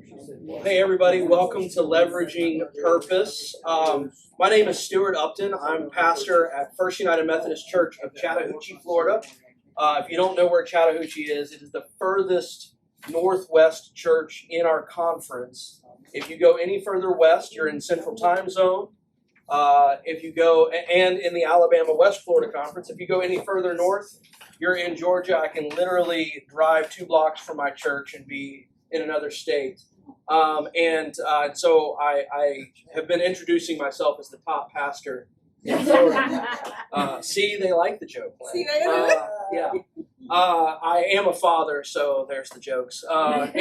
Hey everybody, welcome to Leveraging Purpose. My name is Stuart Upton. I'm pastor at First United Methodist Church of Chattahoochee, Florida. If you don't know where Chattahoochee is, it is the furthest northwest church in our conference. If you go any further west, you're in Central Time Zone. If you go, and in the Alabama West Florida Conference, if you go any further north, you're in Georgia. I can literally drive 2 blocks from my church and be in another state. So I have been introducing myself as the top pastor in Florida. See, they like the joke. Yeah. I am a father, so there's the jokes. But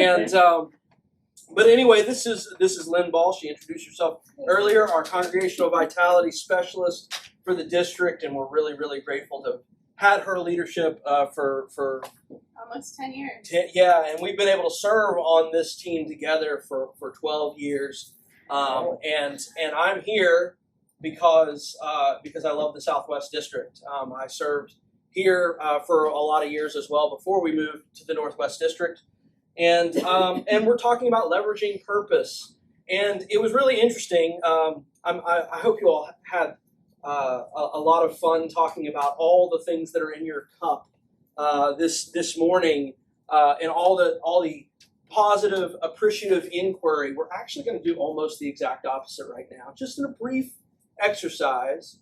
anyway, this is Lynn Ball. She introduced herself earlier, our Congregational Vitality Specialist for the district, and we're really, really grateful to have had her leadership for almost 10 years. And we've been able to serve on this team together for 12 years. And I'm here because I love the Southwest District. I served here for a lot of years as well before we moved to the Northwest District. And we're talking about leveraging purpose. And it was really interesting. I hope you all had a lot of fun talking about all the things that are in your cup this morning, and all the positive, appreciative inquiry. We're actually going to do almost the exact opposite right now. Just in a brief exercise,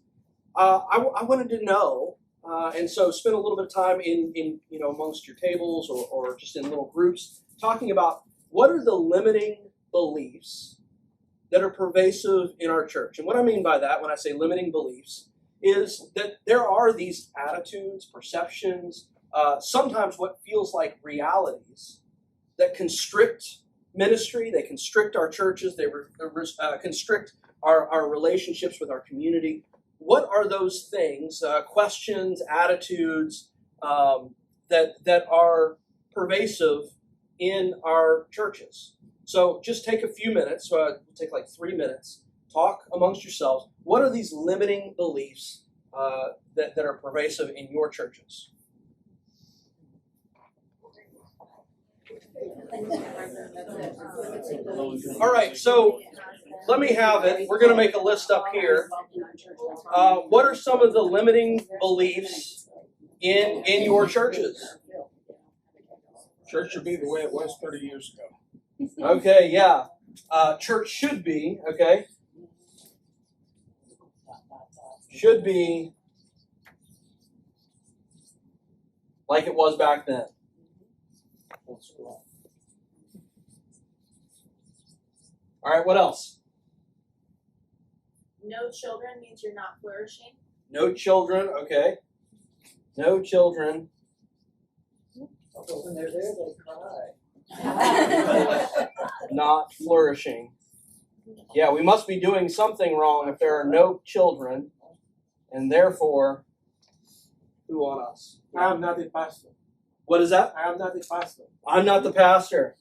I wanted to know, and so spend a little bit of time in amongst your tables or just in little groups talking about what are the limiting beliefs that are pervasive in our church. And what I mean by that, when I say limiting beliefs, is that there are these attitudes, perceptions, sometimes what feels like realities that constrict ministry, they constrict our churches, they constrict our relationships with our community. What are those things, questions, attitudes that are pervasive in our churches? So just take a few minutes, take like 3 minutes, talk amongst yourselves. What are these limiting beliefs that are pervasive in your churches? All right, so let me have it. We're going to make a list up here. What are some of the limiting beliefs in your churches? Church should be the way it was 30 years ago. Okay, yeah. Church should be, okay? Should be like it was back then. All right, what else? No children means you're not flourishing. No children, okay. No children. When they're there, they cry. Not flourishing. Yeah, we must be doing something wrong if there are no children, and therefore, who on us? I am not the pastor. What is that? I am not the pastor. I'm not the pastor.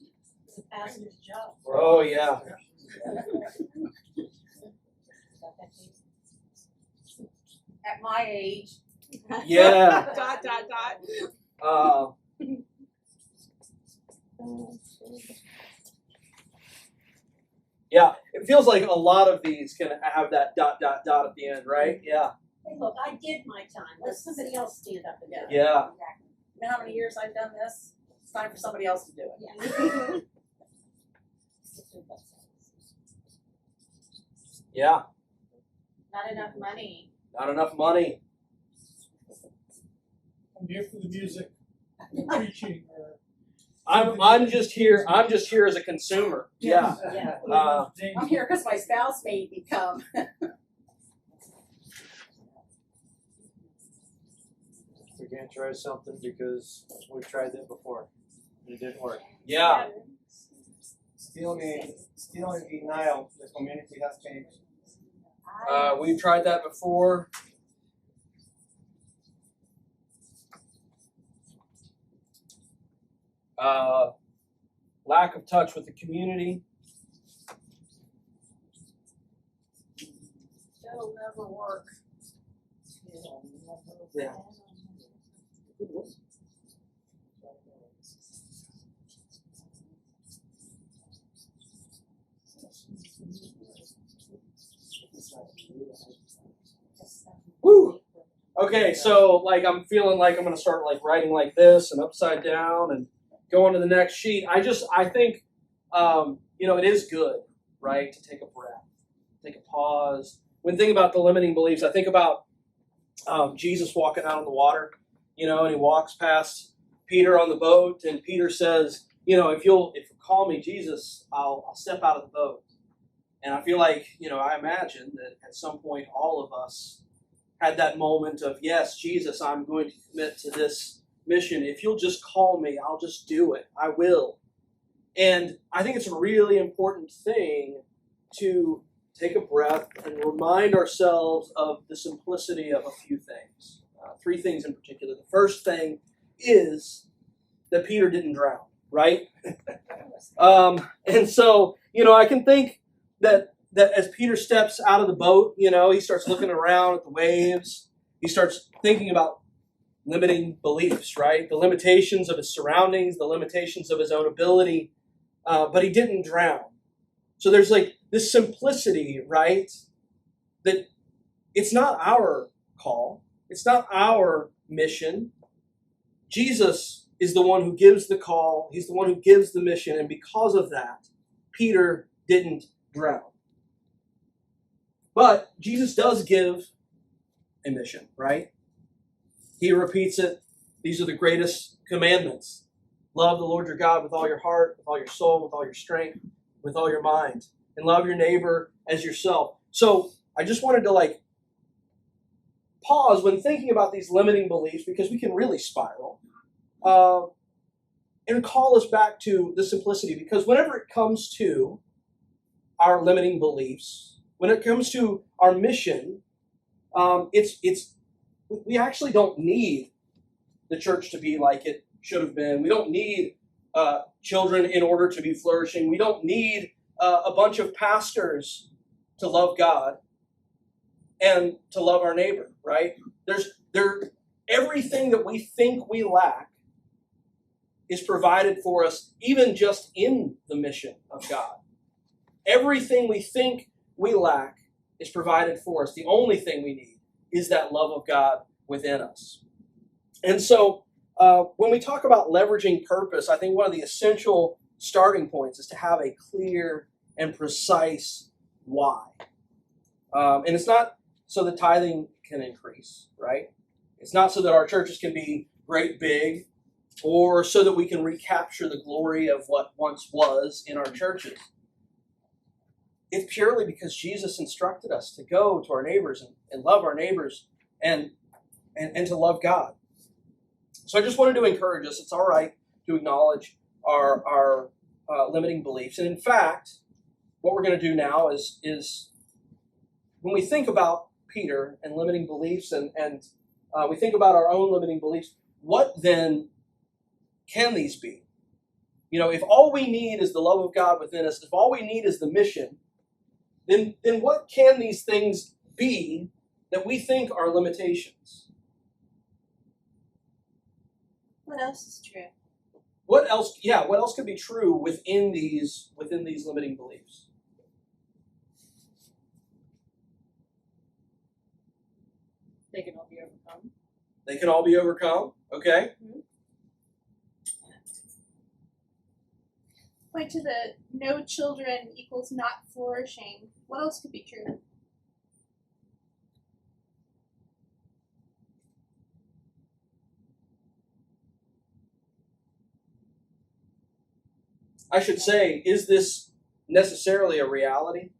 It's a pastor's job. Oh, yeah. At my age. Yeah. ... Yeah, it feels like a lot of these can have that ... at the end, right? Yeah. Hey, look, I did my time. Let somebody else stand up and do it. Yeah. You know how many years I've done this? It's time for somebody else to do it. Yeah. Yeah. Not enough money. Not enough money. I'm here for the music, preaching. I'm just here as a consumer. Yeah. Yeah. I'm here because my spouse made me come. We can't try something because we've tried that before. It didn't work. Yeah. Still in denial. The community has changed. We've tried that before. Lack of touch with the community. It'll never work. Yeah. Okay, so like I'm feeling like I'm gonna start like writing like this and upside down and go on to the next sheet. I think it is good, right, to take a breath, take a pause. When thinking about the limiting beliefs, I think about Jesus walking out on the water, and he walks past Peter on the boat, and Peter says, if you call me Jesus, I'll step out of the boat. And I feel like, I imagine that at some point all of us had that moment of, yes, Jesus, I'm going to commit to this mission. If you'll just call me, I'll just do it. I will. And I think it's a really important thing to take a breath and remind ourselves of the simplicity of a few things. 3 things in particular. The first thing is that Peter didn't drown, right? And so, I can think that as Peter steps out of the boat, he starts looking around at the waves. He starts thinking about limiting beliefs, right? The limitations of his surroundings, the limitations of his own ability. But he didn't drown. So there's like this simplicity, right? That it's not our call. It's not our mission. Jesus is the one who gives the call. He's the one who gives the mission. And because of that, Peter didn't drown. But Jesus does give a mission, right? He repeats it. These are the greatest commandments. Love the Lord your God with all your heart, with all your soul, with all your strength, with all your mind. And love your neighbor as yourself. So I just wanted to pause when thinking about these limiting beliefs, because we can really spiral, and call us back to the simplicity. Because whenever it comes to our limiting beliefs, when it comes to our mission, we actually don't need the church to be like it should have been. We don't need children in order to be flourishing. We don't need a bunch of pastors to love God and to love our neighbor, right? Everything that we think we lack is provided for us, even just in the mission of God. Everything we think we lack is provided for us. The only thing we need is that love of God within us. And so when we talk about leveraging purpose, I think one of the essential starting points is to have a clear and precise why. And it's not so that tithing can increase, right? It's not so that our churches can be great big, or so that we can recapture the glory of what once was in our churches. It's purely because Jesus instructed us to go to our neighbors and love our neighbors and to love God. So I just wanted to encourage us. It's all right to acknowledge our limiting beliefs. And in fact, what we're going to do now is when we think about Peter and limiting beliefs and we think about our own limiting beliefs, what then can these be? If all we need is the love of God within us, if all we need is the mission, then what can these things be that we think are limitations? What else is true? What else? Yeah, what else could be true within these limiting beliefs? They can all be overcome. They can all be overcome. Okay. Point to the no children equals not flourishing. What else could be true? I should say, is this necessarily a reality?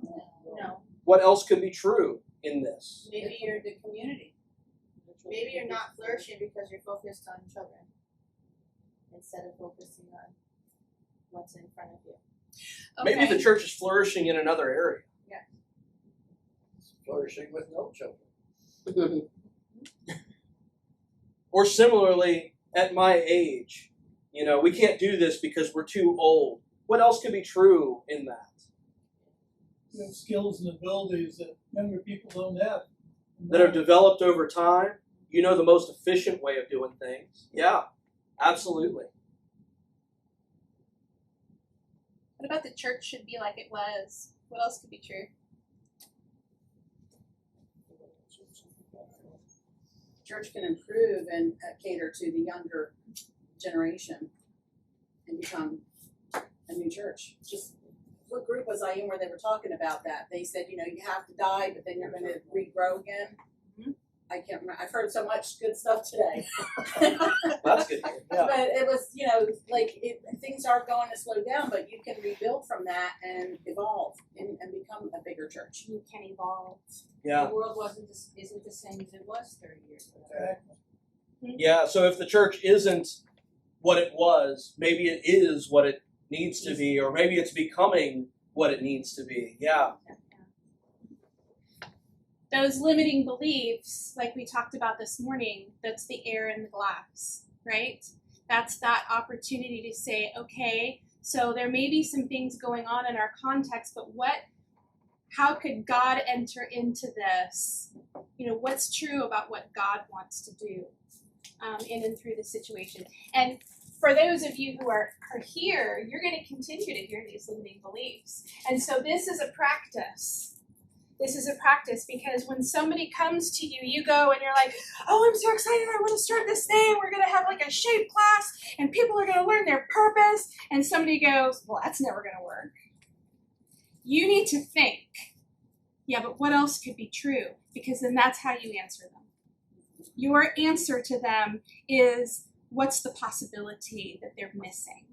No. What else could be true in this? Maybe you're the community. Maybe you're not flourishing because you're focused on children instead of focusing on what's in front of you. Maybe the church is flourishing in another area. Flourishing with no children. Or similarly, at my age, we can't do this because we're too old. What else could be true in that? You have skills and abilities that younger people don't have. That are developed over time. The most efficient way of doing things. Yeah, absolutely. What about the church should be like it was? What else could be true? church can improve and cater to the younger generation and become a new church. Just what group was I in where they were talking about that? They said, you have to die, but then you're going to regrow again. Mm-hmm. I can't remember. I've heard so much good stuff today. That's good. Yeah. But it was, things are going to slow down, but you can rebuild from that and evolve and become a bigger church. You can evolve. Yeah. The world isn't the same as it was 30 years ago. Yeah. So if the church isn't what it was, maybe it is what it needs to be, or maybe it's becoming what it needs to be. Yeah. Those limiting beliefs, like we talked about this morning, that's the air in the glass, right? That's that opportunity to say, okay, so there may be some things going on in our context, but how could God enter into this? What's true about what God wants to do in and through the situation? And for those of you who are here, you're going to continue to hear these limiting beliefs. And so this is a practice. This is a practice because when somebody comes to you, you go and you're like, oh, I'm so excited. I want to start this thing. We're going to have like a shape class and people are going to learn their purpose. And somebody goes, well, that's never going to work. You need to think, yeah, but what else could be true? Because then that's how you answer them. Your answer to them is, what's the possibility that they're missing?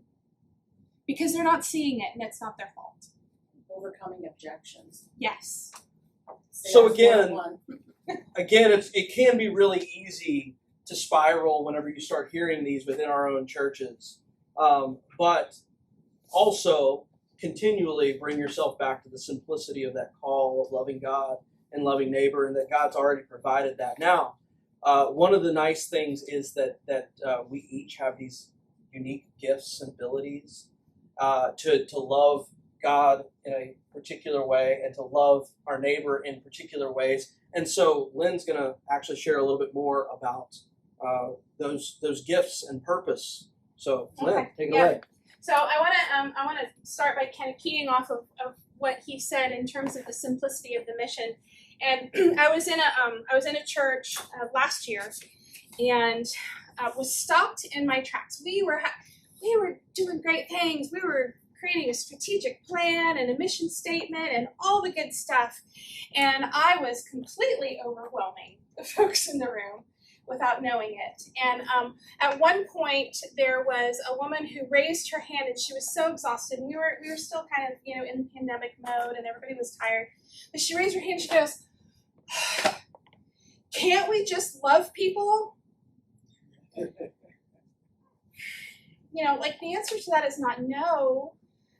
Because they're not seeing it and it's not their fault. Overcoming objections. Yes. So again, it can be really easy to spiral whenever you start hearing these within our own churches. But also continually bring yourself back to the simplicity of that call of loving God and loving neighbor, and that God's already provided that. Now, one of the nice things is that we each have these unique gifts and abilities to love God in a particular way and to love our neighbor in particular ways. And so Lynn's going to actually share a little bit more about those gifts and purpose. So Lynn, take it away. So I want to start by kind of keying off of what he said in terms of the simplicity of the mission. And I was in a church last year, and was stopped in my tracks. We were doing great things. We were creating a strategic plan and a mission statement and all the good stuff. And I was completely overwhelming the folks in the room without knowing it. And at one point, there was a woman who raised her hand, and she was so exhausted. We were still kind of in pandemic mode, and everybody was tired. But she raised her hand. She goes, "Can't we just love people?" The answer to that is not no.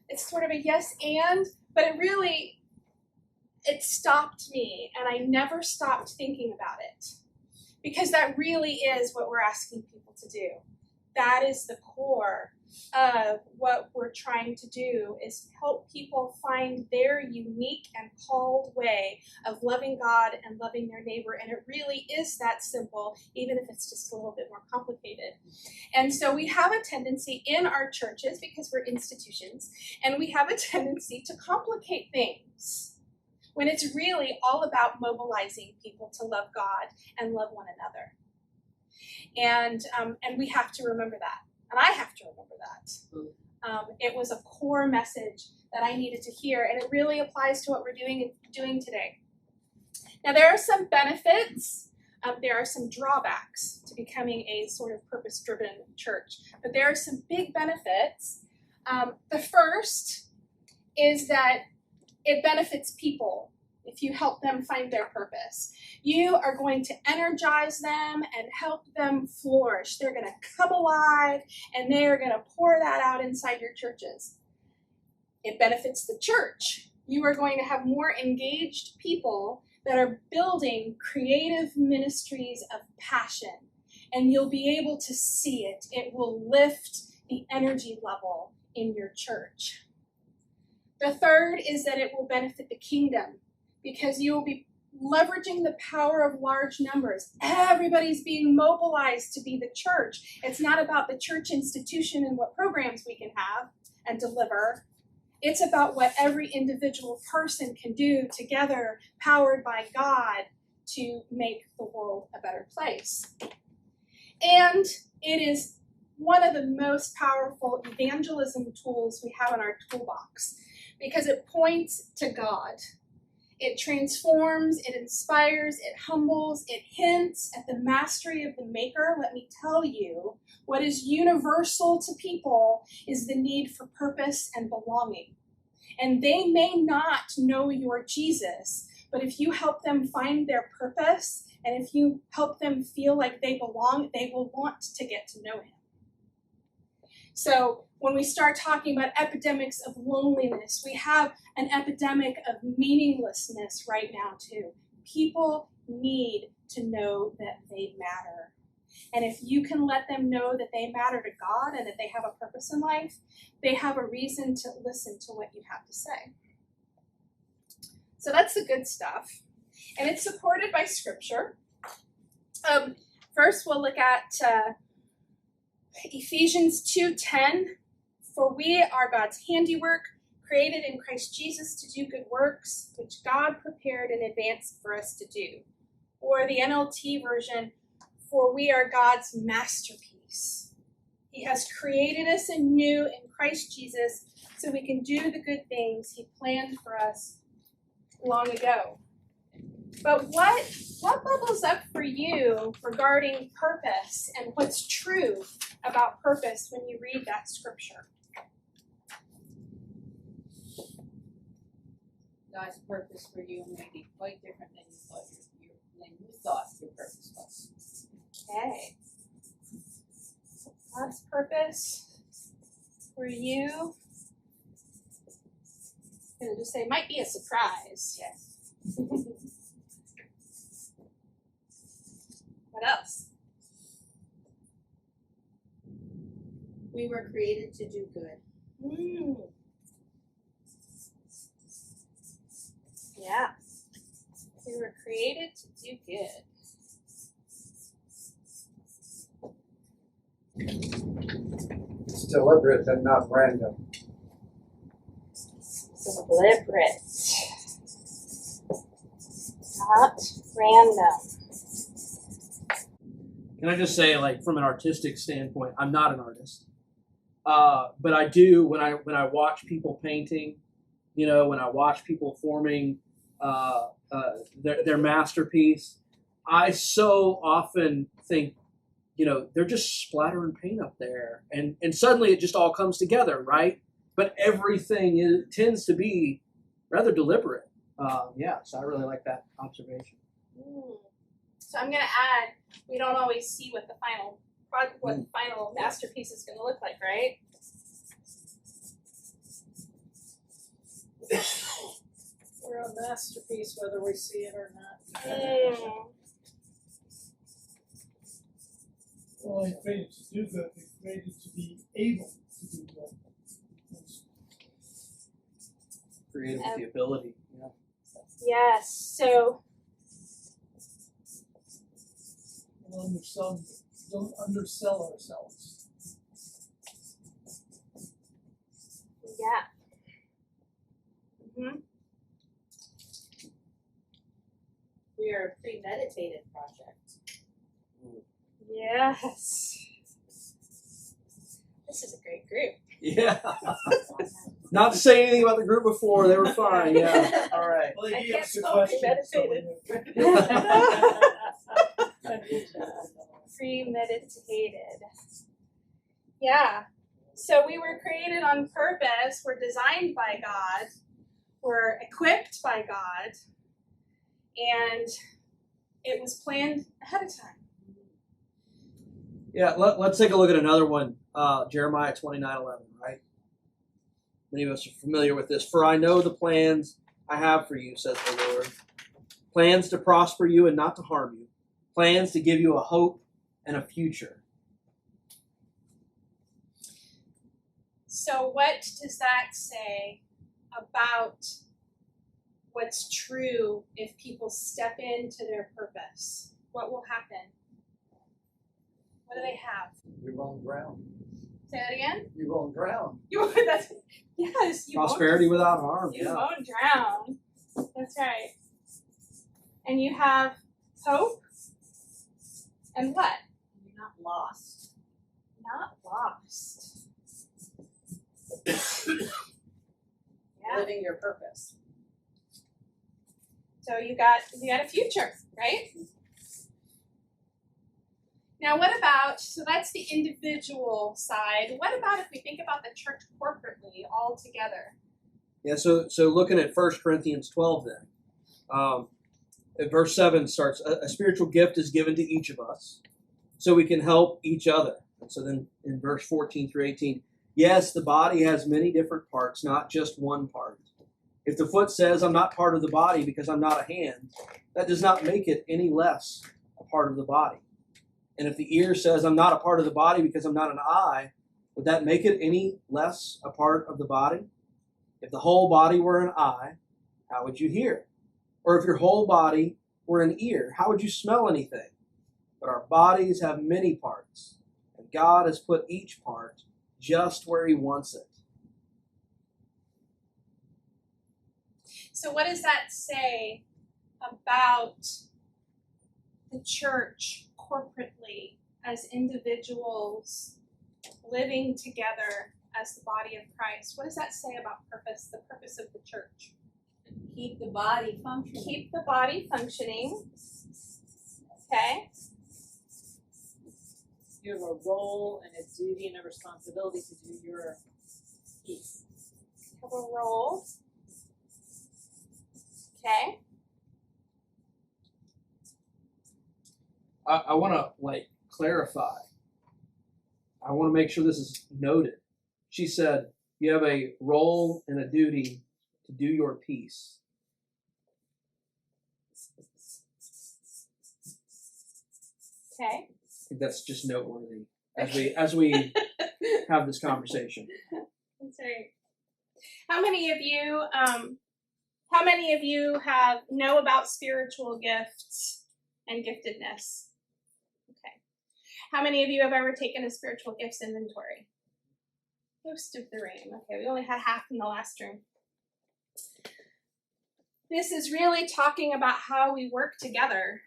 It's sort of a yes and, but it stopped me, and I never stopped thinking about it. Because that really is what we're asking people to do. That is the core of what we're trying to do, is help people find their unique and called way of loving God and loving their neighbor. And it really is that simple, even if it's just a little bit more complicated. And so we have a tendency in our churches, because we're institutions, and we have a tendency to complicate things, when it's really all about mobilizing people to love God and love one another. And we have to remember that. And I have to remember that. It was a core message that I needed to hear, and it really applies to what we're doing today. Now, there are some benefits. There are some drawbacks to becoming a sort of purpose-driven church. But there are some big benefits. The first is that it benefits people if you help them find their purpose. You are going to energize them and help them flourish. They're going to come alive, and they are going to pour that out inside your churches. It benefits the church. You are going to have more engaged people that are building creative ministries of passion, and you'll be able to see it. It will lift the energy level in your church. The third is that it will benefit the kingdom, because you will be leveraging the power of large numbers. Everybody's being mobilized to be the church. It's not about the church institution and what programs we can have and deliver. It's about what every individual person can do together, powered by God, to make the world a better place. And it is one of the most powerful evangelism tools we have in our toolbox because it points to God. It transforms, it inspires, it humbles, it hints at the mastery of the Maker. Let me tell you, what is universal to people is the need for purpose and belonging. And they may not know your Jesus, but if you help them find their purpose, and if you help them feel like they belong, they will want to get to know him. So when we start talking about epidemics of loneliness, we have an epidemic of meaninglessness right now too. People need to know that they matter. And if you can let them know that they matter to God and that they have a purpose in life, they have a reason to listen to what you have to say. So that's the good stuff. And it's supported by Scripture. First, we'll look at Ephesians 2:10. For we are God's handiwork, created in Christ Jesus to do good works, which God prepared in advance for us to do. Or the NLT version, for we are God's masterpiece. He has created us anew in Christ Jesus so we can do the good things he planned for us long ago. But what bubbles up for you regarding purpose and what's true about purpose when you read that scripture? God's purpose for you may be quite different than you thought your purpose was. Okay. God's purpose for you, I'm going to just say, might be a surprise. Yes. What else? We were created to do good. Yeah. We were created to do good. It's deliberate and not random. Deliberate. Not random. Can I just say, like, from an artistic standpoint, I'm not an artist, but I do when I watch people painting, you know, when I watch people forming their masterpiece, I so often think, you know, they're just splattering paint up there, and suddenly it just all comes together, right? But everything tends to be rather deliberate. Yeah, so I really like that observation. So I'm going to add, we don't always see what the final masterpiece is going to look like, right? We're a masterpiece whether we see it or not. Well, I'm created to do good, I'm created to be able to do good. Creative with the ability. Yeah. Yes, so Don't undersell ourselves. yeah. Mm-hmm. We are a premeditated project. Yes. This is a great group. Yeah. Not to say anything about the group before, they were fine. Yeah. All right. Well, I he can't asked a spell question, so Premeditated. Yeah. So we were created on purpose. We're designed by God. We're equipped by God. And it was planned ahead of time. Yeah, let's take a look at another one. Jeremiah 29:11, right? Many of us are familiar with this. For I know the plans I have for you, says the Lord. Plans to prosper you and not to harm you. Plans to give you a hope and a future. So what does that say about what's true if people step into their purpose? What will happen? What do they have? You're going to drown. Say that again? You're going to drown. Yes, you Prosperity without harm. You Yeah. won't drown. That's right. And you have Hope. And what? You're not lost. Not lost. Yeah. Living your purpose. So you got a future, right? Now what about, so that's the individual side. What about if we think about the church corporately, all together? Yeah, so looking at 1 Corinthians 12 then. Verse 7 starts, a spiritual gift is given to each of us so we can help each other. And so then in verse 14 through 18, yes, the body has many different parts, not just one part. If the foot says, I'm not part of the body because I'm not a hand, that does not make it any less a part of the body. And if the ear says, I'm not a part of the body because I'm not an eye, would that make it any less a part of the body? If the whole body were an eye, how would you hear? Or if your whole body were an ear, how would you smell anything? But our bodies have many parts, and God has put each part just where He wants it. So what does that say about the church corporately as individuals living together as the body of Christ? What does that say about purpose, the purpose of the church? Keep the body functioning. Keep the body functioning. Okay. You have a role and a duty and a responsibility to do your piece. Have a role. Okay. I want to clarify. I want to make sure this is noted. She said, you have a role and a duty to do your piece. Okay. I think that's just noteworthy as we have this conversation. That's right. How many of you know about spiritual gifts and giftedness? Okay. How many of you have ever taken a spiritual gifts inventory? Most of the room. Okay, we only had half in the last room. This is really talking about how we work together.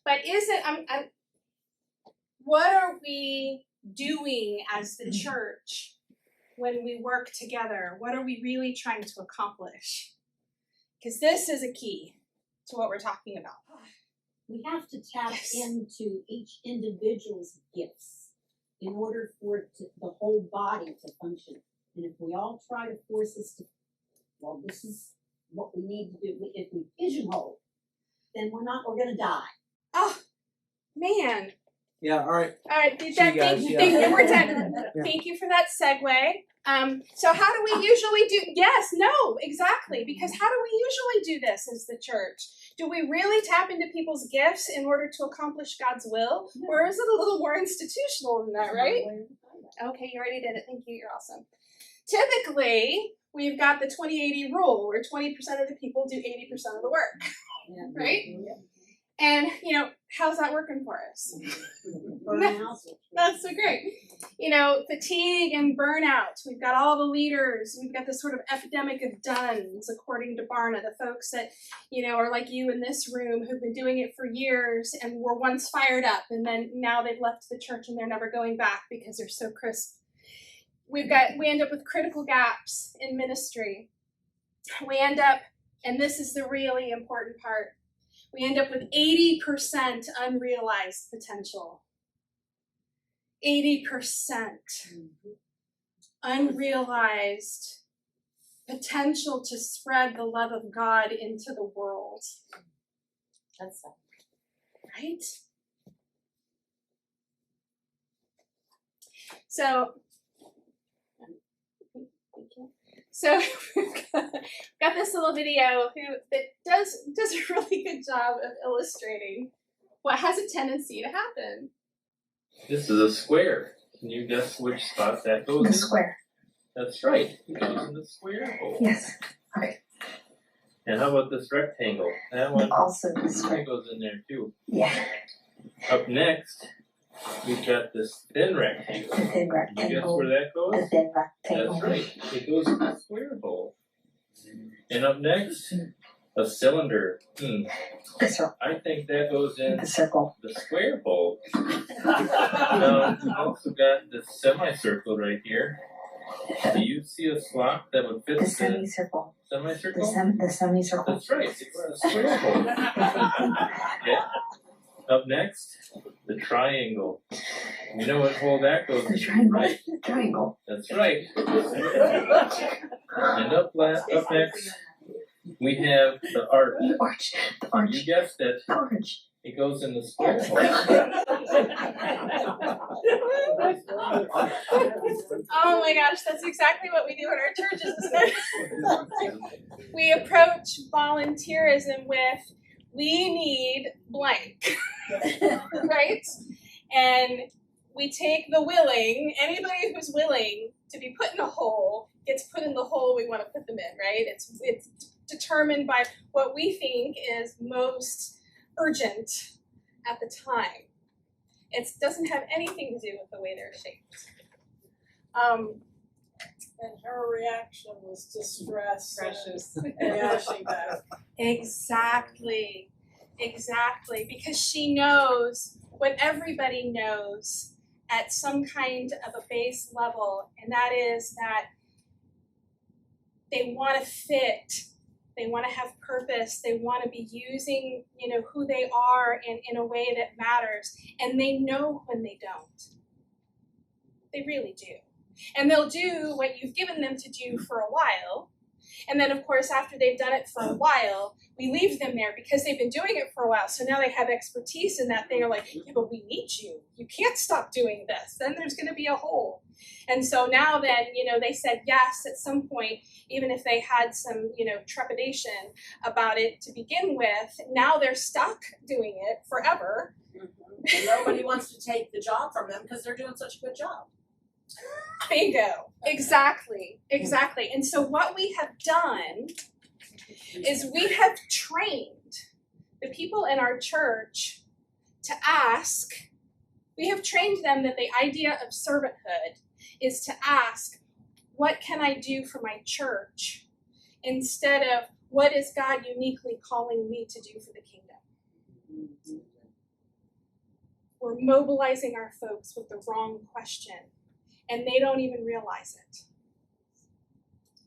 But what are we doing as the church when we work together? What are we really trying to accomplish? Because this is a key to what we're talking about. We have to tap into each individual's gifts in order for the whole body to function. And if we all try to force us to, well, this is what we need to do. If we pigeonhole, then we're going to die. Oh, man. Yeah, all right. All right, See you thank guys, you. yeah. Thank you. We're done. Yeah. Thank you for that segue. So how do we usually do? Yes, no, exactly. Because how do we usually do this as the church? Do we really tap into people's gifts in order to accomplish God's will, or is it a little more institutional than that? Right? Okay, you already did it. Thank you. You're awesome. Typically, we've got the 20-80 rule, where 20% of the people do 80% of the work. Right? And, how's that working for us? That's so great. Fatigue and burnout. We've got all the leaders. We've got this sort of epidemic of duns, according to Barna, the folks that, are like you in this room who've been doing it for years and were once fired up, and then now they've left the church and they're never going back because they're so crisp. We end up with critical gaps in ministry. We end up, and this is the really important part, we end up with 80% unrealized potential. 80% unrealized potential to spread the love of God into the world. That's right. So, thank you. So we've got this little video that does a really good job of illustrating what has a tendency to happen. This is a square. Can you guess which spot that goes in? The square. That's right. It goes in the square hole. Yes. Okay. And how about this rectangle? That one Also the square. goes in there too. Yeah. Up next, we've got this thin rectangle. The thin Can you guess rectangle. where that goes? The thin rectangle. That's right. It goes in the square hole. And up next, A cylinder. I think that goes in The circle. the square hole. Now, we've also got the semicircle right here. Do you see a slot that would fit The the semicircle. semicircle? The semicircle. That's right, it's the square hole. Okay. Up next, the triangle. You know what hole that goes The in, triangle. right? The triangle. That's right. And up next, we have the arch. The arch. The arch. You guessed it. The arch. It goes in the square hole. Oh my gosh, that's exactly what we do in our churches, isn't it? We approach volunteerism with, we need blank, right? And we take the willing, anybody who's willing to be put in a hole gets put in the hole we want to put them in, right? It's determined by what we think is most urgent at the time. It doesn't have anything to do with the way they're shaped. And her reaction was distress. Precious. Yeah, she was. Exactly, because she knows what everybody knows at some kind of a base level, and that is that they want to fit, they want to have purpose, they want to be using, who they are in a way that matters, and they know when they don't. They really do. And they'll do what you've given them to do for a while, and then of course after they've done it for a while, we leave them there because they've been doing it for a while, so now they have expertise in that thing. Are like, yeah, but we need you. You can't stop doing this. Then there's going to be a hole. And so now then, they said yes at some point, even if they had some, trepidation about it to begin with. Now they're stuck doing it forever. Mm-hmm. And nobody wants to take the job from them because they're doing such a good job. Bingo. Exactly. And so what we have done is we have trained the people in our church to ask, we have trained them that the idea of servanthood is to ask, what can I do for my church? Instead of, what is God uniquely calling me to do for the kingdom? We're mobilizing our folks with the wrong question, and they don't even realize it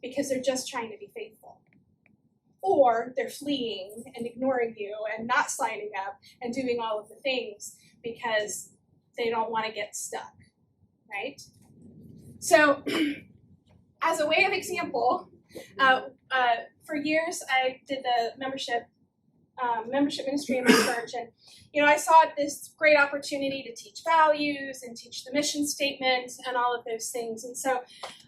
because they're just trying to be faithful. Or they're fleeing and ignoring you and not signing up and doing all of the things because they don't want to get stuck, right? So, as a way of example, for years I did the membership ministry in my church, and I saw this great opportunity to teach values and teach the mission statement and all of those things. And so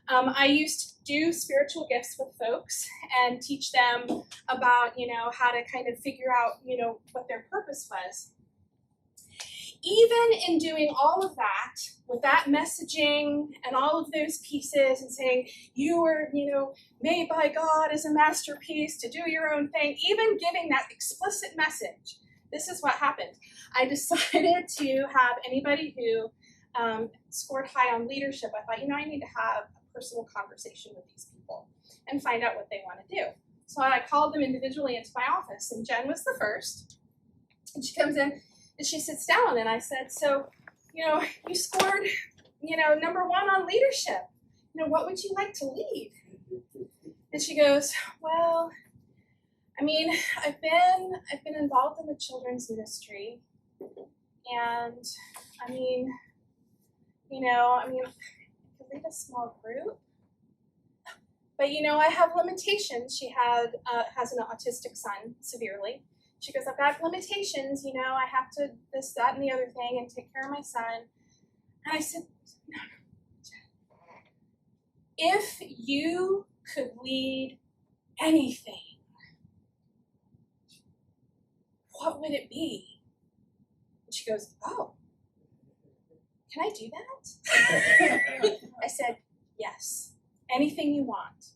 I used to do spiritual gifts with folks and teach them about, how to kind of figure out, what their purpose was. Even in doing all of that, with that messaging and all of those pieces and saying, you were, made by God as a masterpiece to do your own thing, even giving that explicit message, this is what happened. I decided to have anybody who scored high on leadership. I thought, I need to have a personal conversation with these people and find out what they want to do. So I called them individually into my office, and Jen was the first. And she comes in and she sits down, and I said, so, you scored, number 1 on leadership. What would you like to lead? And she goes, well, I've been involved in the children's ministry, and I could lead a small group, but I have limitations. She has an autistic son, severely. She goes, I've got limitations, I have to this, that, and the other thing, and take care of my son. And I said, no. If you could lead anything, what would it be? And she goes, oh, can I do that? I said, yes, anything you want.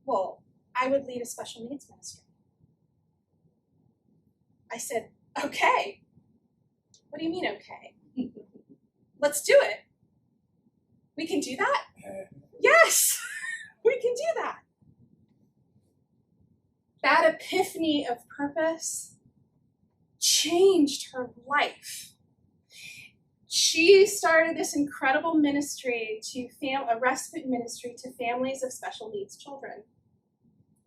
Well, I would lead a special needs ministry. I said, okay. What do you mean, okay? Let's do it. We can do that? Yes, we can do that. that epiphany of purpose changed her life. She started this incredible ministry a respite ministry to families of special needs children,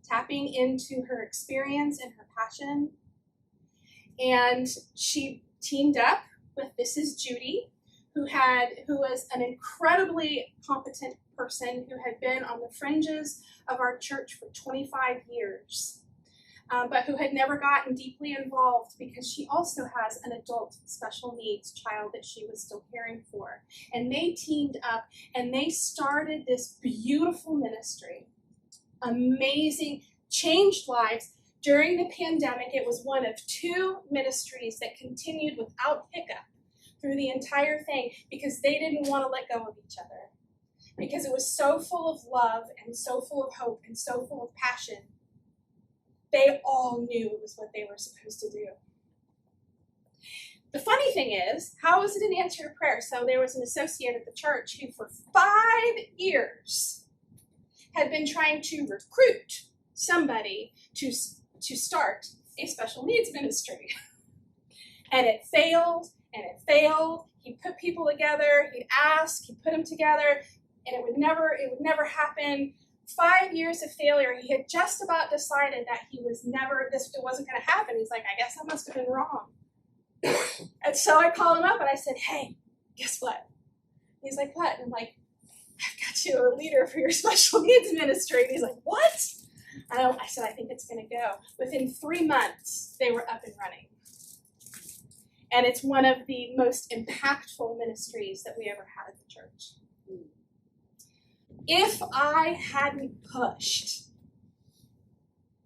tapping into her experience and her passion. And she teamed up with Mrs. Judy, who was an incredibly competent person who had been on the fringes of our church for 25 years, but who had never gotten deeply involved because she also has an adult special needs child that she was still caring for. And they teamed up and they started this beautiful ministry, amazing, changed lives. During the pandemic, it was one of 2 ministries that continued without hiccup through the entire thing because they didn't want to let go of each other. Because it was so full of love and so full of hope and so full of passion. They all knew it was what they were supposed to do. The funny thing is, how was it an answer to prayer? So there was an associate at the church who for 5 years had been trying to recruit somebody to start a special needs ministry. And it failed, and it failed. He'd put people together, he'd ask, he'd put them together, and it would never happen. 5 years of failure. He had just about decided that it wasn't going to happen. He's like, I guess I must have been wrong. And so I called him up and I said, hey, guess what? He's like, what? And I'm like, I've got you a leader for your special needs ministry. And he's like, what? And I said, I think it's going to go. Within 3 months, they were up and running. And it's one of the most impactful ministries that we ever had at the church. If I hadn't pushed,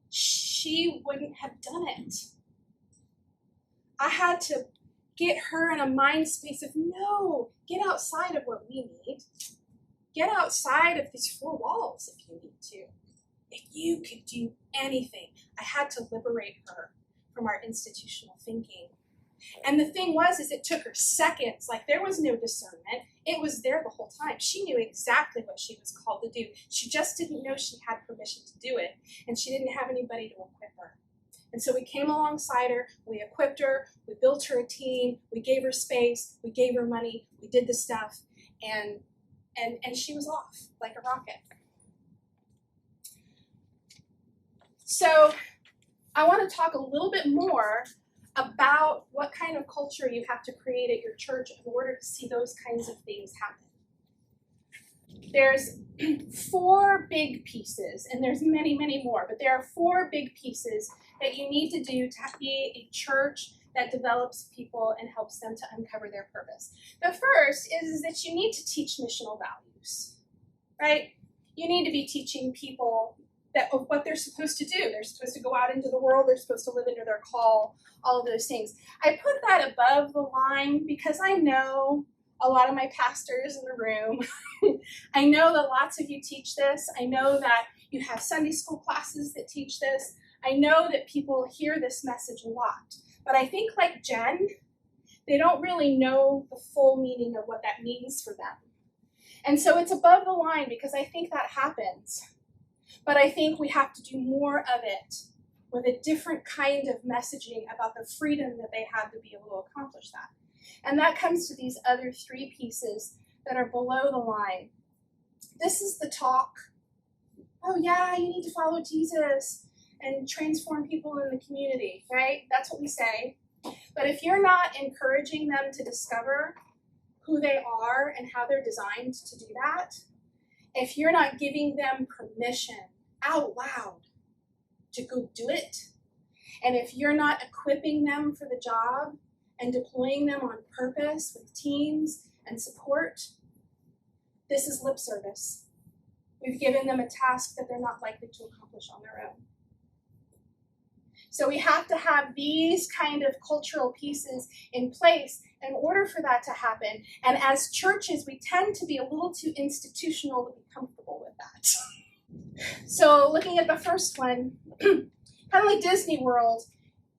she wouldn't have done it. I had to get her in a mind space of, no, get outside of what we need. Get outside of these 4 walls if you need to. If you could do anything, I had to liberate her from our institutional thinking. And the thing was, it took her seconds. Like, there was no discernment. It was there the whole time. She knew exactly what she was called to do. She just didn't know she had permission to do it. And she didn't have anybody to equip her. And so we came alongside her, we equipped her, we built her a team, we gave her space, we gave her money, we did the stuff, and she was off like a rocket. So I want to talk a little bit more about what kind of culture you have to create at your church in order to see those kinds of things happen. There's 4 big pieces, and there's many, many more, but there are 4 big pieces that you need to do to be a church that develops people and helps them to uncover their purpose. The first is that you need to teach missional values, right? You need to be teaching people what they're supposed to do. They're supposed to go out into the world. They're supposed to live into their call, all of those things. I put that above the line because I know a lot of my pastors in the room. I know that lots of you teach this. I know that you have Sunday school classes that teach this. I know that people hear this message a lot. But I think, like Jen, they don't really know the full meaning of what that means for them. And so it's above the line because I think that happens. But I think we have to do more of it with a different kind of messaging about the freedom that they have to be able to accomplish that. And that comes to these other 3 pieces that are below the line. This is the talk. Oh yeah, you need to follow Jesus and transform people in the community, right? That's what we say. But if you're not encouraging them to discover who they are and how they're designed to do that, if you're not giving them permission out loud to go do it, and if you're not equipping them for the job and deploying them on purpose with teams and support, this is lip service. We've given them a task that they're not likely to accomplish on their own. So we have to have these kind of cultural pieces in place in order for that to happen. And as churches, we tend to be a little too institutional to be comfortable with that. So looking at the first one, kind of like Disney World,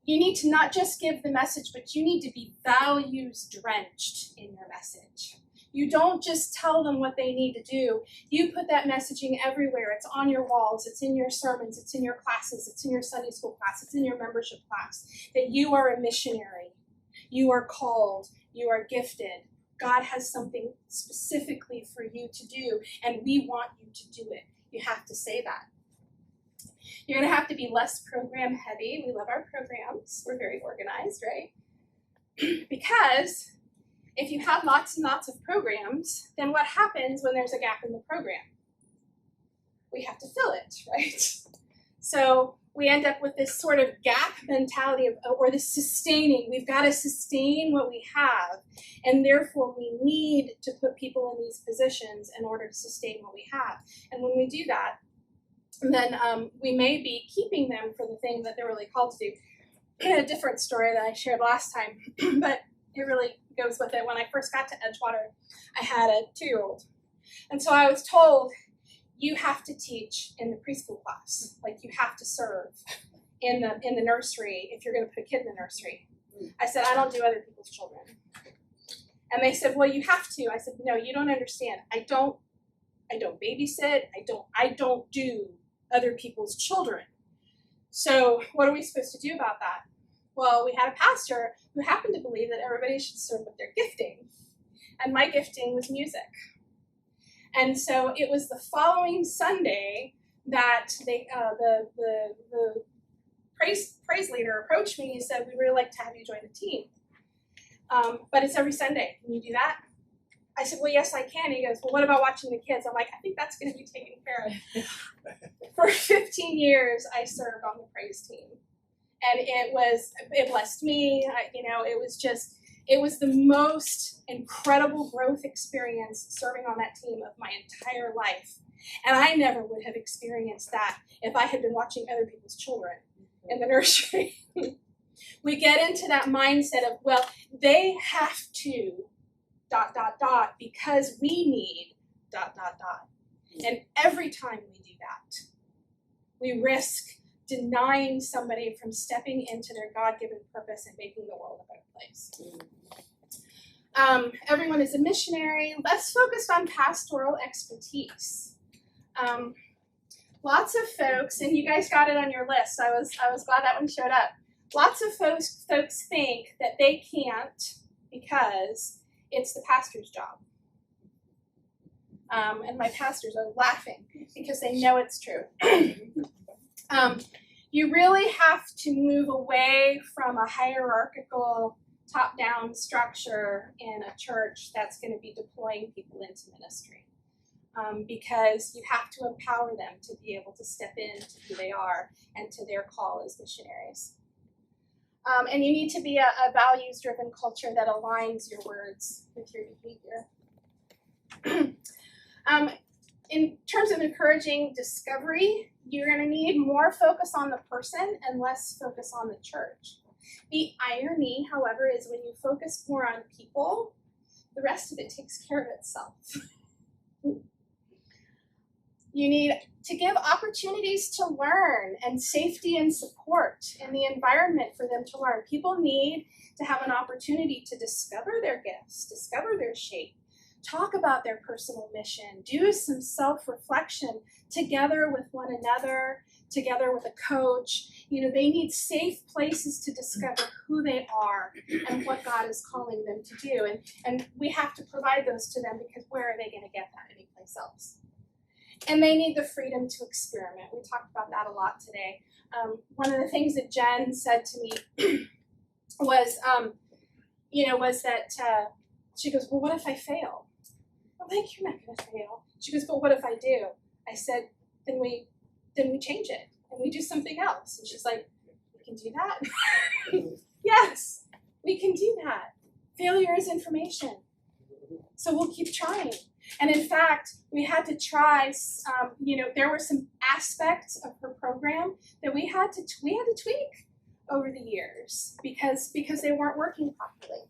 you need to not just give the message, but you need to be values drenched in your message. You don't just tell them what they need to do. You put that messaging everywhere. It's on your walls. It's in your sermons. It's in your classes. It's in your Sunday school class. It's in your membership class. That you are a missionary. You are called. You are gifted. God has something specifically for you to do, and we want you to do it. You have to say that. You're going to have to be less program heavy. We love our programs. We're very organized, right? Because if you have lots and lots of programs, then what happens when there's a gap in the program? We have to fill it, right? So we end up with this sort of gap mentality or this sustaining. We've got to sustain what we have, and therefore we need to put people in these positions in order to sustain what we have. And when we do that, then we may be keeping them for the thing that they're really called to do. A different story that I shared last time, but it really goes with it. When I first got to Edgewater, I had a 2-year-old. And so I was told, you have to teach in the preschool class. Like, you have to serve in the nursery if you're going to put a kid in the nursery. I said, I don't do other people's children. And they said, well, you have to. I said, no, you don't understand. I don't babysit. I don't do other people's children. So what are we supposed to do about that? Well, we had a pastor who happened to believe that everybody should serve with their gifting. And my gifting was music. And so it was the following Sunday that the praise leader approached me and he said, we'd really like to have you join the team. But it's every Sunday. Can you do that? I said, well, yes, I can. He goes, well, what about watching the kids? I'm like, I think that's going to be taken care of. For 15 years, I served on the praise team. And it blessed me. It was the most incredible growth experience serving on that team of my entire life. And I never would have experienced that if I had been watching other people's children in the nursery. We get into that mindset of, well, they have to ... because we need ... And every time we do that, we risk denying somebody from stepping into their God-given purpose and making the world a better place. Everyone is a missionary. Let's focus on pastoral expertise. Lots of folks, and you guys got it on your list. I was glad that one showed up. Lots of folks think that they can't because it's the pastor's job. And my pastors are laughing because they know it's true. You really have to move away from a hierarchical top-down structure in a church that's going to be deploying people into ministry. Because you have to empower them to be able to step into who they are and to their call as missionaries. And you need to be a values-driven culture that aligns your words with your behavior. In terms of encouraging discovery, you're going to need more focus on the person and less focus on the church. The irony, however, is when you focus more on people, the rest of it takes care of itself. You need to give opportunities to learn and safety and support in the environment for them to learn. People need to have an opportunity to discover their gifts, discover their shape, talk about their personal mission, do some self-reflection together with one another, together with a coach. You know, they need safe places to discover who they are and what God is calling them to do. And we have to provide those to them because where are they going to get that anyplace else? And they need the freedom to experiment. We talked about that a lot today. One of the things that Jen said to me was that she goes, well, what if I fail? I'm like, you're not going to fail. She goes, but what if I do? I said, then we change it and we do something else. And she's like, we can do that? Yes, we can do that. Failure is information. So we'll keep trying. And in fact, we had to try, there were some aspects of her program that we had to tweak over the years because they weren't working properly.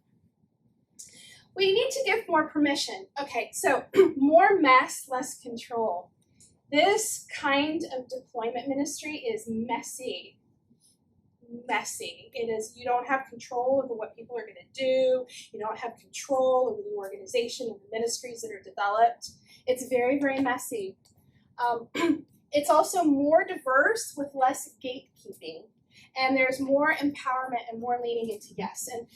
We need to give more permission. Okay, so more mess, less control. This kind of deployment ministry is messy. messy. It is, you don't have control over what people are going to do. You don't have control over the organization and the ministries that are developed. It's very, very messy. It's also more diverse with less gatekeeping. And there's more empowerment and more leaning into yes. And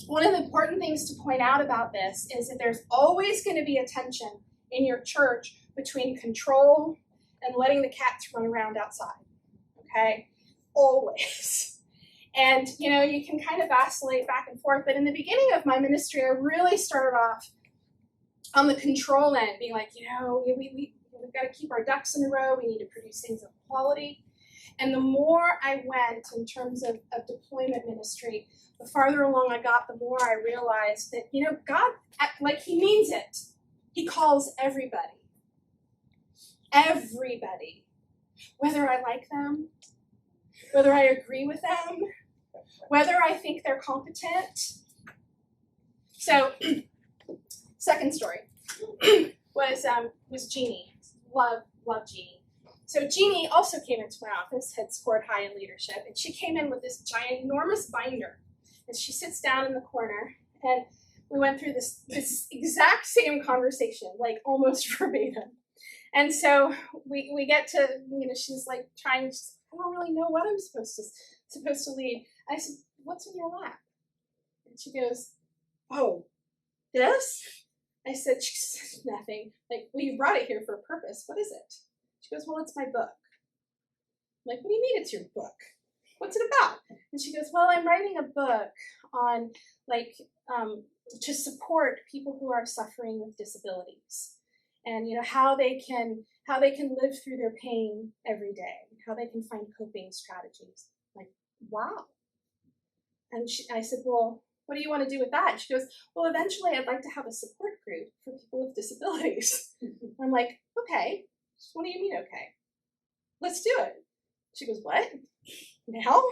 one of the important things to point out about this is that there's always going to be a tension in your church between control and letting the cats run around outside. Okay? Always. And, you know, you can kind of vacillate back and forth. But in the beginning of my ministry, I really started off on the control end, being like, you know, we've got to keep our ducks in a row. We need to produce things of quality. And the more I went in terms of deployment ministry, the farther along I got, the more I realized that, you know, God, like, he means it. He calls everybody. Everybody. Whether I like them, whether I agree with them, whether I think they're competent. So, second story was Jeannie. Love Jeannie. So Jeannie also came into my office, had scored high in leadership, and she came in with this ginormous binder. And she sits down in the corner, and we went through this exact same conversation, like almost verbatim. And so we get to, you know, she's like trying to, I don't really know what I'm supposed to lead. I said, what's in your lap? And she goes, oh, this? I said, nothing. Like, well, you brought it here for a purpose. What is it? She goes, well, it's my book. I'm like, what do you mean it's your book? What's it about? And she goes, well, I'm writing a book on, like, to support people who are suffering with disabilities, and, you know, how they can live through their pain every day, how they can find coping strategies. I'm like, wow. And I said, well, what do you want to do with that? And she goes, well, eventually I'd like to have a support group for people with disabilities. I'm like, okay. What do you mean, okay? Let's do it. She goes, what? Now?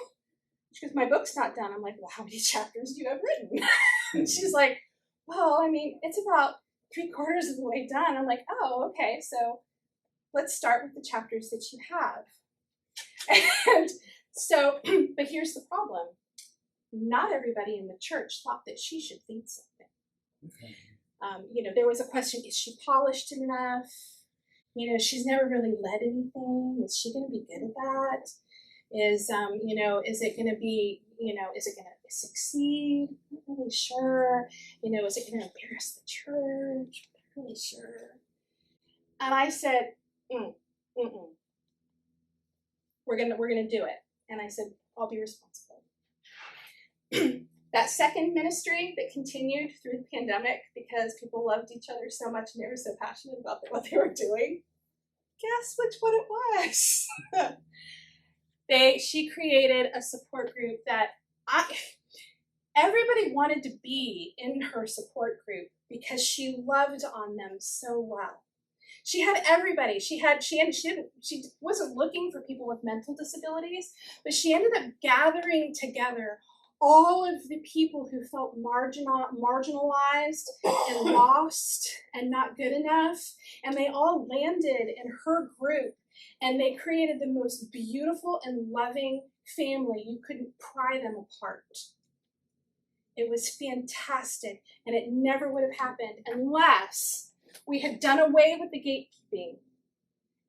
She goes, my book's not done. I'm like, well, how many chapters do you have written? And she's like, well, I mean, it's about 3/4 of the way done. I'm like, oh, okay. So let's start with the chapters that you have. And so, but here's the problem. Not everybody in the church thought that she should lead something. You know, there was a question, is she polished enough? You know, she's never really led anything. Is she going to be good at that? Is, you know, is it going to be, you know, is it going to succeed? I'm not really sure. You know, is it going to embarrass the church? I'm not really sure. And I said, we're gonna do it. And I said, I'll be responsible. That second ministry that continued through the pandemic because people loved each other so much and they were so passionate about what they were doing. Guess which one it was? She created a support group that everybody wanted to be in her support group because she loved on them so well. She had everybody. She wasn't looking for people with mental disabilities, but she ended up gathering together all of the people who felt marginalized and lost and not good enough, and they all landed in her group, and they created the most beautiful and loving family. You couldn't pry them apart. It was fantastic, and it never would have happened unless we had done away with the gatekeeping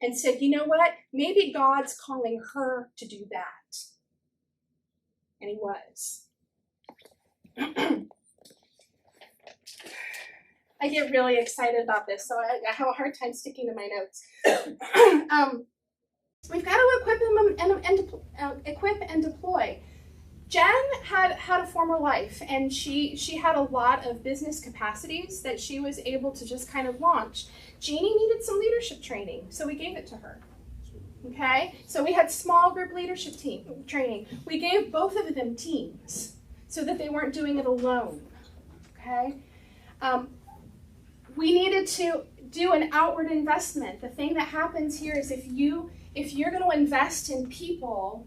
and said, you know what, maybe God's calling her to do that. And he was. I get really excited about this, so I have a hard time sticking to my notes. We've got to equip and deploy. Jen had a former life, and she had a lot of business capacities that she was able to just kind of launch. Jeannie needed some leadership training, so we gave it to her. Okay, so we had small group leadership team training. We gave both of them teams so that they weren't doing it alone. Okay, we needed to do an outward investment. The thing that happens here is if you're going to invest in people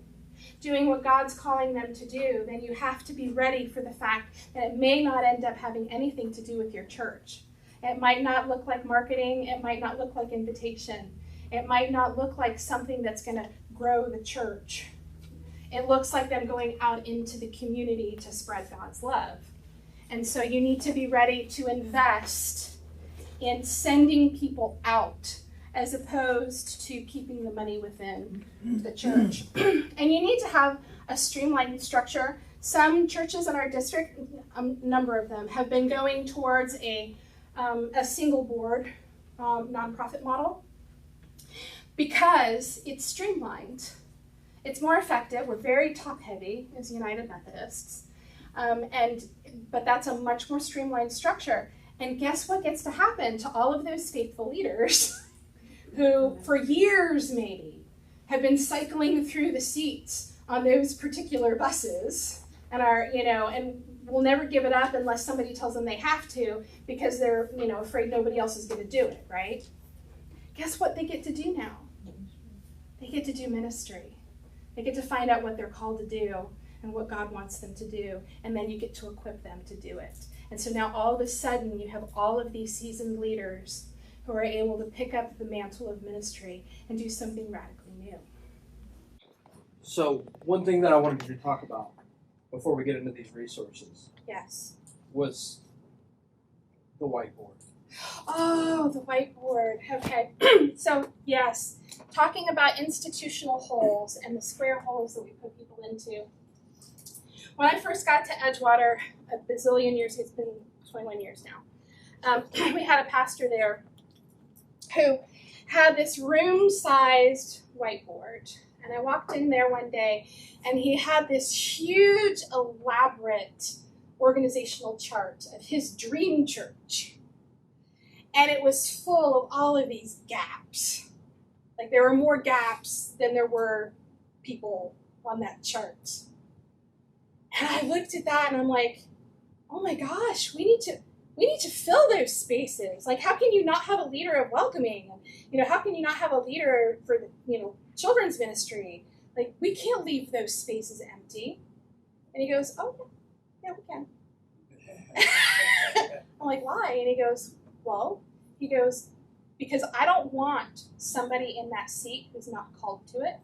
doing what God's calling them to do, then you have to be ready for the fact that it may not end up having anything to do with your church. It might not look like marketing. It might not look like invitation. It might not look like something that's going to grow the church. It looks like them going out into the community to spread God's love. And so you need to be ready to invest in sending people out as opposed to keeping the money within the church. And you need to have a streamlined structure. Some churches in our district, a number of them, have been going towards a single board nonprofit model because it's streamlined. It's more effective. We're very top heavy as United Methodists, but that's a much more streamlined structure. And guess what gets to happen to all of those faithful leaders who for years maybe have been cycling through the seats on those particular buses and are, and will never give it up unless somebody tells them they have to because they're, afraid nobody else is going to do it, right? Guess what they get to do now? They get to do ministry. They get to find out what they're called to do and what God wants them to do, and then you get to equip them to do it. And so now all of a sudden you have all of these seasoned leaders who are able to pick up the mantle of ministry and do something radically new. So one thing that I wanted to talk about before we get into these resources Yes. was the whiteboard. Oh, the whiteboard. Okay. So, yes, talking about institutional holes and the square holes that we put people into. When I first got to Edgewater, a bazillion years, it's been 21 years now, we had a pastor there who had this room-sized whiteboard. And I walked in there one day, and he had this huge, elaborate organizational chart of his dream church. And it was full of all of these gaps. Like there were more gaps than there were people on that chart. And I looked at that and I'm like, oh my gosh, we need to fill those spaces. Like how can you not have a leader of welcoming? How can you not have a leader for the, children's ministry? Like we can't leave those spaces empty. And he goes, oh yeah, we can. I'm like, why? And he goes, because I don't want somebody in that seat who's not called to it.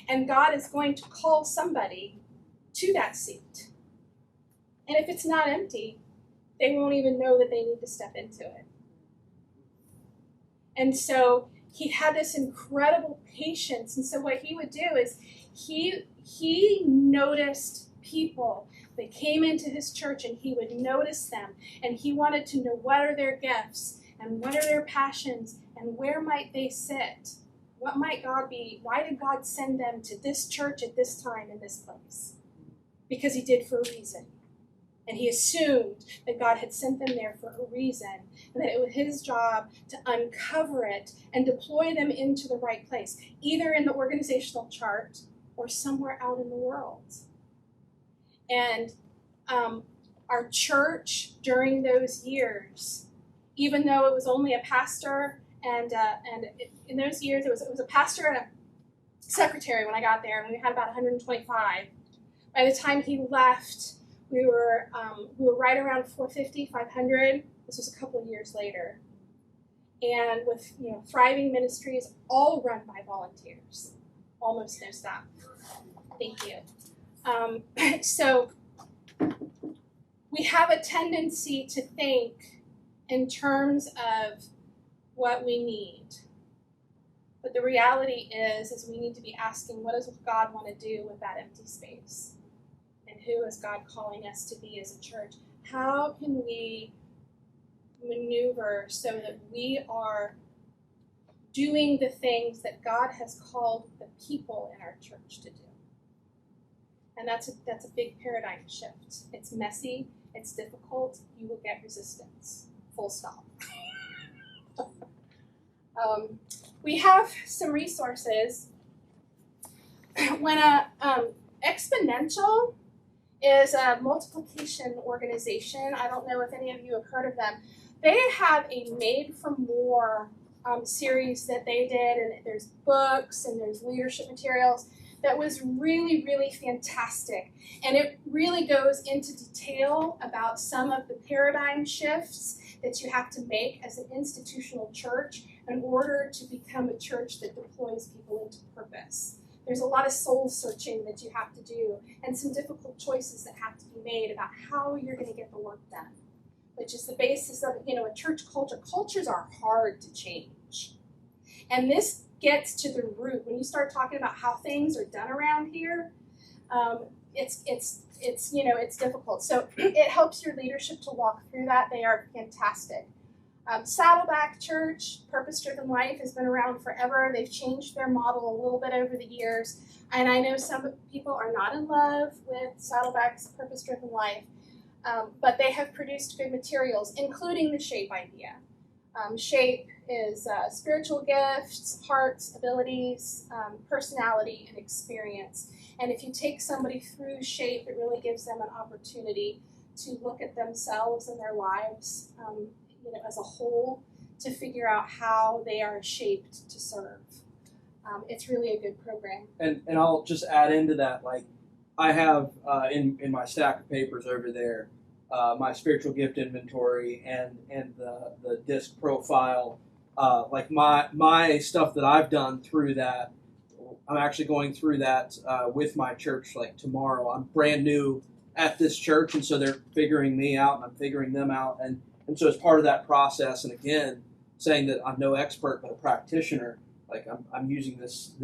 And God is going to call somebody to that seat. And if it's not empty, they won't even know that they need to step into it. And so he had this incredible patience. And so what he would do is he noticed people that came into his church, and he would notice them, and he wanted to know what are their gifts and what are their passions and where might they sit. What might God be? Why did God send them to this church at this time in this place? Because he did for a reason. And he assumed that God had sent them there for a reason, and that it was his job to uncover it and deploy them into the right place, either in the organizational chart or somewhere out in the world. And our church during those years, even though it was only a pastor, and in those years it was a pastor and a secretary when I got there, and we had about 125. By the time he left, we were right around 450, 500. This was a couple of years later, and with thriving ministries, all run by volunteers, almost no staff. Thank you. So we have a tendency to think in terms of what we need. But the reality is we need to be asking, what does God want to do with that empty space? And who is God calling us to be as a church? How can we maneuver so that we are doing the things that God has called the people in our church to do? And that's a big paradigm shift. It's messy, it's difficult, you will get resistance, full stop. We have some resources. When Exponential is a multiplication organization, I don't know if any of you have heard of them. They have a Made for More series that they did, and there's books and there's leadership materials that was really, really fantastic. And it really goes into detail about some of the paradigm shifts that you have to make as an institutional church in order to become a church that deploys people into purpose. There's a lot of soul searching that you have to do, and some difficult choices that have to be made about how you're going to get the work done, which is the basis of, a church culture. Cultures are hard to change. And this gets to the root. When you start talking about how things are done around here, it's difficult. So it helps your leadership to walk through that. They are fantastic. Saddleback Church, Purpose-Driven Life, has been around forever. They've changed their model a little bit over the years. And I know some people are not in love with Saddleback's Purpose-Driven Life, but they have produced good materials, including the SHAPE idea. SHAPE is spiritual gifts, hearts, abilities, personality, and experience. And if you take somebody through SHAPE, it really gives them an opportunity to look at themselves and their lives as a whole, to figure out how they are shaped to serve. It's really a good program. And I'll just add into that, like, I have in my stack of papers over there, my spiritual gift inventory and the disc profile, like my stuff that I've done through that. I'm actually going through that with my church like tomorrow. I'm brand new at this church, and so they're figuring me out, and I'm figuring them out, and so as part of that process, and again, saying that I'm no expert but a practitioner, like I'm using this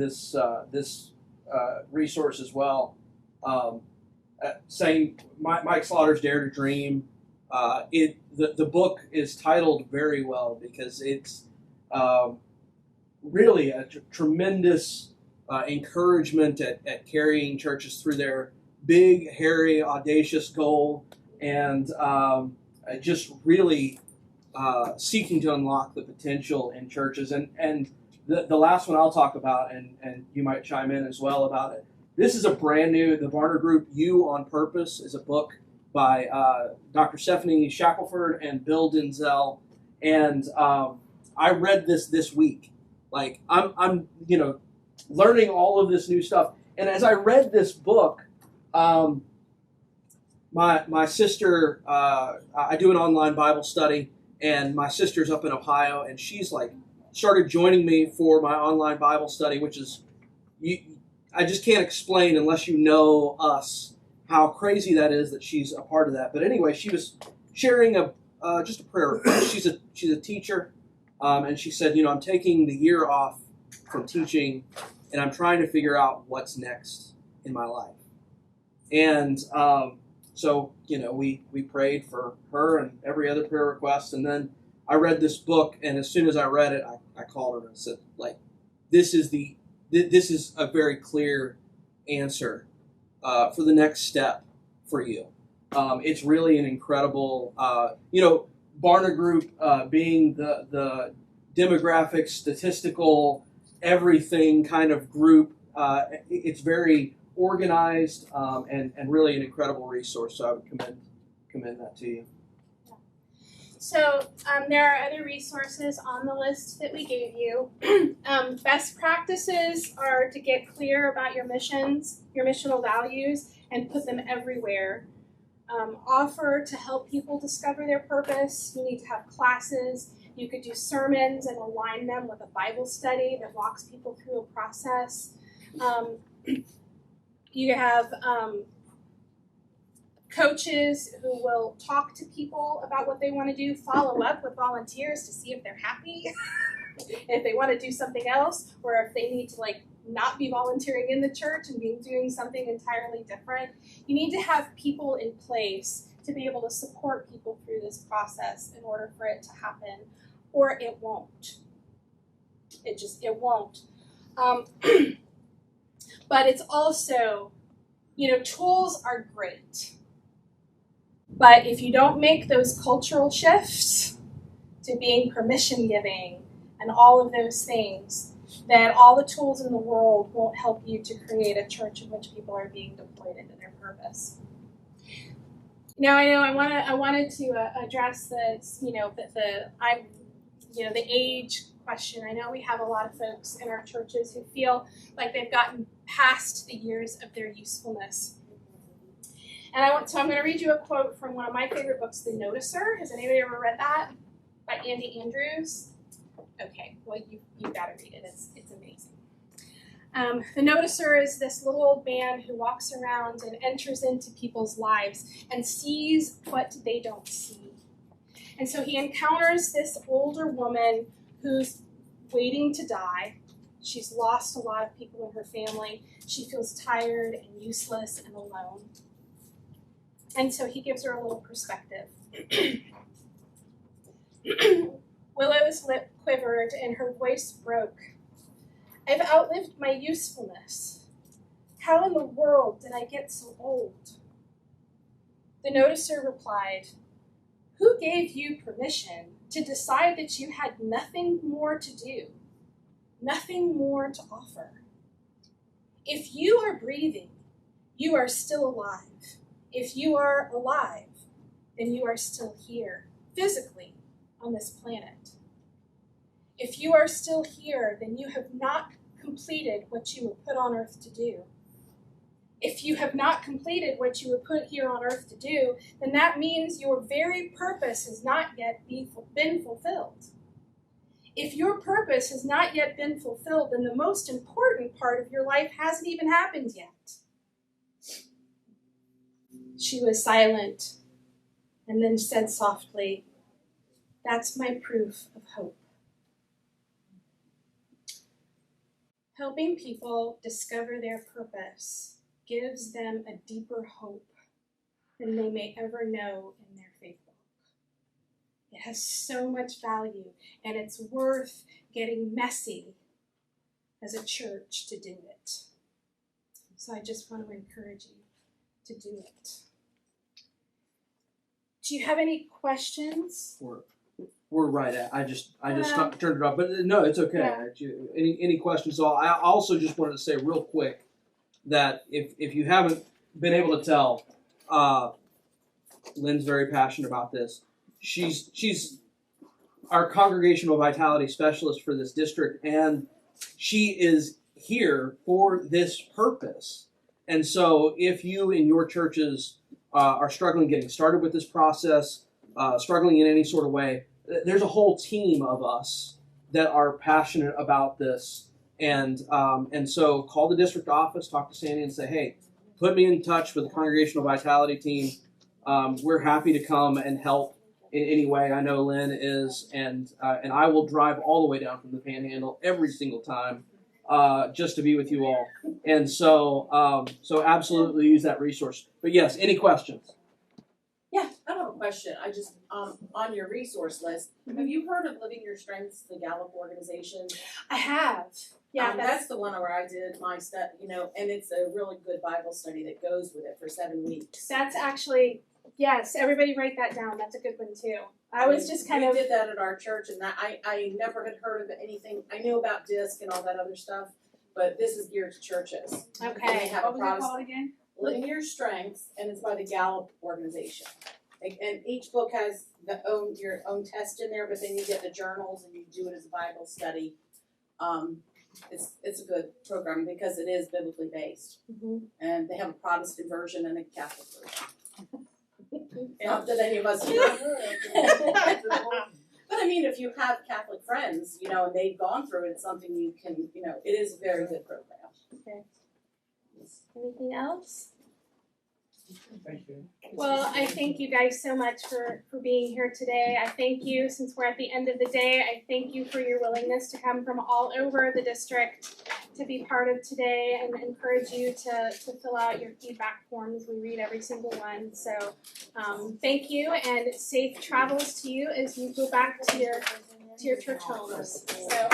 resource as well. Saying Mike Slaughter's Dare to Dream. The book is titled very well because it's really a tremendous encouragement at carrying churches through their big, hairy, audacious goal, and just really seeking to unlock the potential in churches. And the last one I'll talk about, and you might chime in as well about it. This is a brand new, the Varner Group, You on Purpose, is a book by Dr. Stephanie Shackelford and Bill Denzel. And I read this week. Like, I'm learning all of this new stuff. And as I read this book, my sister, I do an online Bible study, and my sister's up in Ohio, and she's like started joining me for my online Bible study, which is, I just can't explain unless you know us how crazy that is that she's a part of that. But anyway, she was sharing just a prayer request. She's a teacher, and she said, I'm taking the year off from teaching, and I'm trying to figure out what's next in my life. And so we prayed for her and every other prayer request, and then I read this book, and as soon as I read it, I called her and said, like, this is a very clear answer for the next step for you. It's really an incredible, Barna Group being the demographic, statistical, everything kind of group. It's very organized and really an incredible resource. So I would commend that to you. So there are other resources on the list that we gave you. Best practices are to get clear about your missions, your missional values, and put them everywhere. Offer to help people discover their purpose. You need to have classes. You could do sermons and align them with a Bible study that walks people through a process. You have coaches who will talk to people about what they want to do, follow up with volunteers to see if they're happy, if they want to do something else, or if they need to not be volunteering in the church and be doing something entirely different. You need to have people in place to be able to support people through this process in order for it to happen, or it won't. It won't. But it's also, tools are great. But if you don't make those cultural shifts to being permission giving and all of those things, then all the tools in the world won't help you to create a church in which people are being deployed into their purpose. Now I wanted to address this, the age question. I know we have a lot of folks in our churches who feel like they've gotten past the years of their usefulness. And I'm going to read you a quote from one of my favorite books, The Noticer. Has anybody ever read that? By Andy Andrews. Okay, well, you've got to read it. It's amazing. The noticer is this little old man who walks around and enters into people's lives and sees what they don't see. And so he encounters this older woman who's waiting to die. She's lost a lot of people in her family. She feels tired and useless and alone. And so he gives her a little perspective. Willow's lip quivered and her voice broke. I've outlived my usefulness. How in the world did I get so old? The noticer replied, who gave you permission to decide that you had nothing more to do, nothing more to offer? If you are breathing, you are still alive. If you are alive, then you are still here, physically, on this planet. If you are still here, then you have not completed what you were put on earth to do. If you have not completed what you were put here on earth to do, then that means your very purpose has not yet been fulfilled. If your purpose has not yet been fulfilled, then the most important part of your life hasn't even happened yet. She was silent and then said softly, that's my proof of hope. Helping people discover their purpose gives them a deeper hope than they may ever know in their faith walk. It has so much value, and it's worth getting messy as a church to do it. So I just want to encourage you to do it. Do you have any questions? We're right at. I just turned it off, but no, it's okay. Yeah. Any questions? So I also just wanted to say real quick that if you haven't been able to tell, Lynn's very passionate about this. She's our congregational vitality specialist for this district, and she is here for this purpose. And so if you in your churches are struggling getting started with this process, struggling in any sort of way, there's a whole team of us that are passionate about this. And so call the district office, talk to Sandy and say, hey, put me in touch with the Congregational Vitality team. We're happy to come and help in any way. I know Lynn is, and I will drive all the way down from the Panhandle every single time just to be with you all. And so absolutely use that resource. But yes, any questions? Yeah, I have a question. I just, on your resource list, have you heard of Living Your Strengths, the Gallup organization? I have. Yeah, that's the one where I did my stuff, and it's a really good Bible study that goes with it for 7 weeks. That's actually, yes, everybody write that down. That's a good one too. I was just kind of... We did that at our church, and I never had heard of anything. I knew about DISC and all that other stuff, but this is geared to churches. Okay. And they have What was it called again? Living Your Strengths, and it's by the Gallup organization. And each book has your own test in there, but then you get the journals and you do it as a Bible study. It's a good program because it is biblically based, and they have a Protestant version and a Catholic version. Not that any of us but I mean, if you have Catholic friends, and they've gone through it, it's something you can, it is a very good program. Okay. Anything else? Thank you. Well, I thank you guys so much for being here today. I thank you, since we're at the end of the day, I thank you for your willingness to come from all over the district to be part of today, and encourage you to fill out your feedback forms. We read every single one. So thank you, and safe travels to you as you go back to your church homes. So